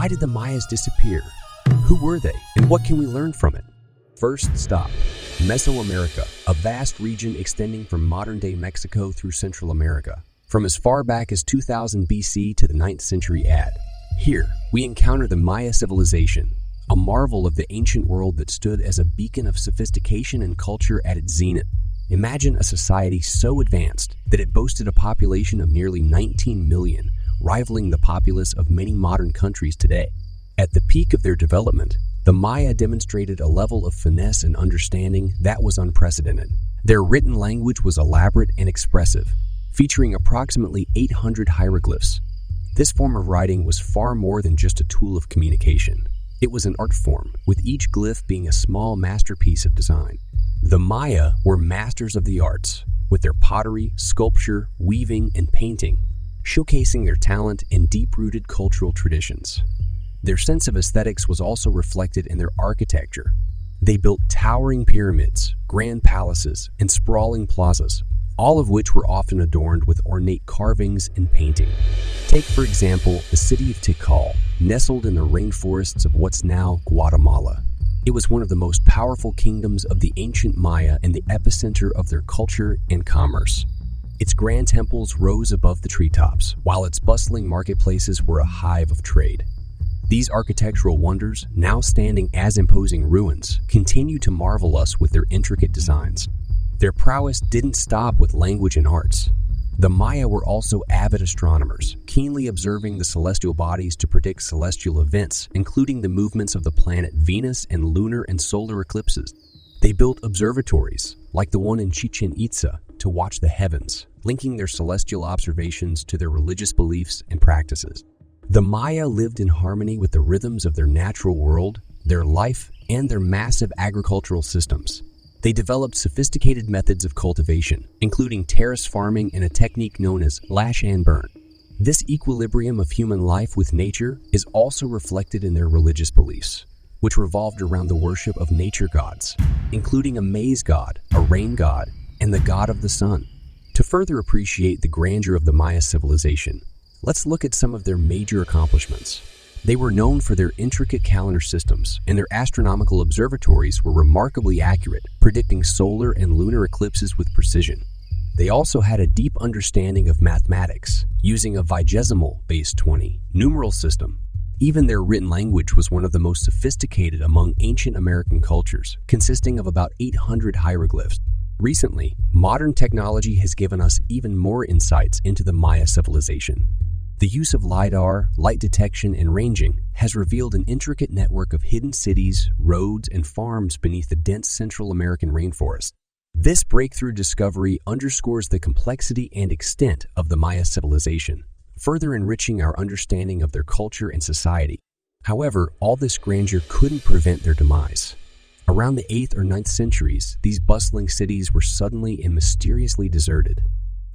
Why did the Mayas disappear? Who were they, and what can we learn from it? First stop, Mesoamerica, a vast region extending from modern-day Mexico through Central America, from as far back as 2000 BC to the 9th century AD. Here, we encounter the Maya civilization, a marvel of the ancient world that stood as a beacon of sophistication and culture at its zenith. Imagine a society so advanced that it boasted a population of nearly 19 million, rivaling the populace of many modern countries today. At the peak of their development, the Maya demonstrated a level of finesse and understanding that was unprecedented. Their written language was elaborate and expressive, featuring approximately 800 hieroglyphs. This form of writing was far more than just a tool of communication. It was an art form, with each glyph being a small masterpiece of design. The Maya were masters of the arts, with their pottery, sculpture, weaving, and painting, showcasing their talent and deep-rooted cultural traditions. Their sense of aesthetics was also reflected in their architecture. They built towering pyramids, grand palaces, and sprawling plazas, all of which were often adorned with ornate carvings and painting. Take, for example, the city of Tikal, nestled in the rainforests of what's now Guatemala. It was one of the most powerful kingdoms of the ancient Maya and the epicenter of their culture and commerce. Its grand temples rose above the treetops, while its bustling marketplaces were a hive of trade. These architectural wonders, now standing as imposing ruins, continue to marvel us with their intricate designs. Their prowess didn't stop with language and arts. The Maya were also avid astronomers, keenly observing the celestial bodies to predict celestial events, including the movements of the planet Venus and lunar and solar eclipses. They built observatories, like the one in Chichen Itza, to watch the heavens, linking their celestial observations to their religious beliefs and practices. The Maya lived in harmony with the rhythms of their natural world, their life, and their massive agricultural systems. They developed sophisticated methods of cultivation, including terrace farming and a technique known as lash and burn. This equilibrium of human life with nature is also reflected in their religious beliefs, which revolved around the worship of nature gods, including a maize god, a rain god, and the god of the sun. To further appreciate the grandeur of the Maya civilization, let's look at some of their major accomplishments. They were known for their intricate calendar systems, and their astronomical observatories were remarkably accurate, predicting solar and lunar eclipses with precision. They also had a deep understanding of mathematics, using a vigesimal-based 20 numeral system. Even their written language was one of the most sophisticated among ancient American cultures, consisting of about 800 hieroglyphs. Recently, modern technology has given us even more insights into the Maya civilization. The use of LiDAR, light detection, and ranging has revealed an intricate network of hidden cities, roads, and farms beneath the dense Central American rainforest. This breakthrough discovery underscores the complexity and extent of the Maya civilization, further enriching our understanding of their culture and society. However, all this grandeur couldn't prevent their demise. Around the 8th or 9th centuries, these bustling cities were suddenly and mysteriously deserted.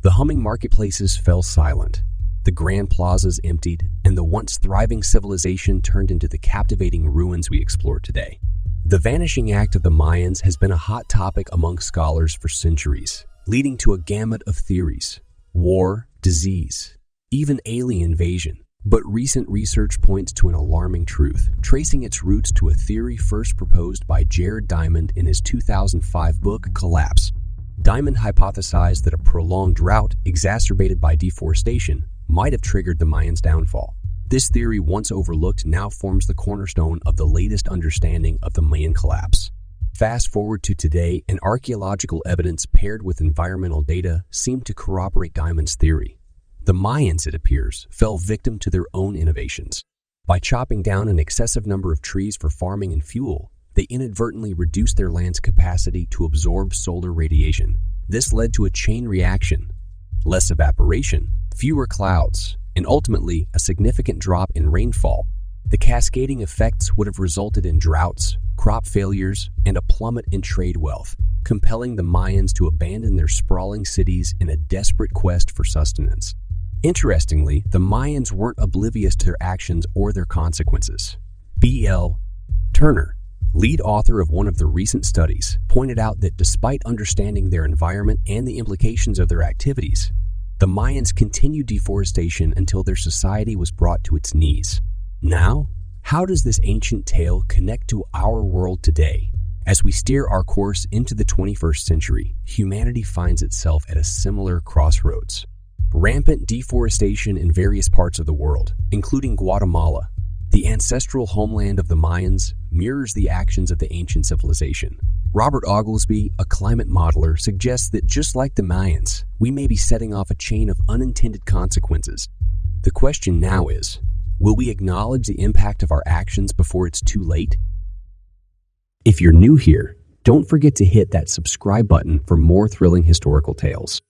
The humming marketplaces fell silent. The grand plazas emptied, and the once thriving civilization turned into the captivating ruins we explore today. The vanishing act of the Mayans has been a hot topic among scholars for centuries, leading to a gamut of theories: war, disease, even alien invasion. But recent research points to an alarming truth, tracing its roots to a theory first proposed by Jared Diamond in his 2005 book, Collapse. Diamond hypothesized that a prolonged drought, exacerbated by deforestation, might have triggered the Mayans' downfall. This theory, once overlooked, now forms the cornerstone of the latest understanding of the Mayan collapse. Fast forward to today, and archaeological evidence paired with environmental data seem to corroborate Diamond's theory. The Mayans, it appears, fell victim to their own innovations. By chopping down an excessive number of trees for farming and fuel, they inadvertently reduced their land's capacity to absorb solar radiation. This led to a chain reaction: less evaporation, fewer clouds, and ultimately a significant drop in rainfall. The cascading effects would have resulted in droughts, crop failures, and a plummet in trade wealth, compelling the Mayans to abandon their sprawling cities in a desperate quest for sustenance. Interestingly, the Mayans weren't oblivious to their actions or their consequences. B.L. Turner, lead author of one of the recent studies, pointed out that despite understanding their environment and the implications of their activities, the Mayans continued deforestation until their society was brought to its knees. Now, How does this ancient tale connect to our world today? As we steer our course into the 21st century, humanity finds itself at a similar crossroads. Rampant deforestation in various parts of the world, including Guatemala, the ancestral homeland of the Mayans, mirrors the actions of the ancient civilization. Robert Oglesby, a climate modeler, suggests that just like the Mayans, we may be setting off a chain of unintended consequences. The question now is, will we acknowledge the impact of our actions before it's too late? If you're new here, don't forget to hit that subscribe button for more thrilling historical tales.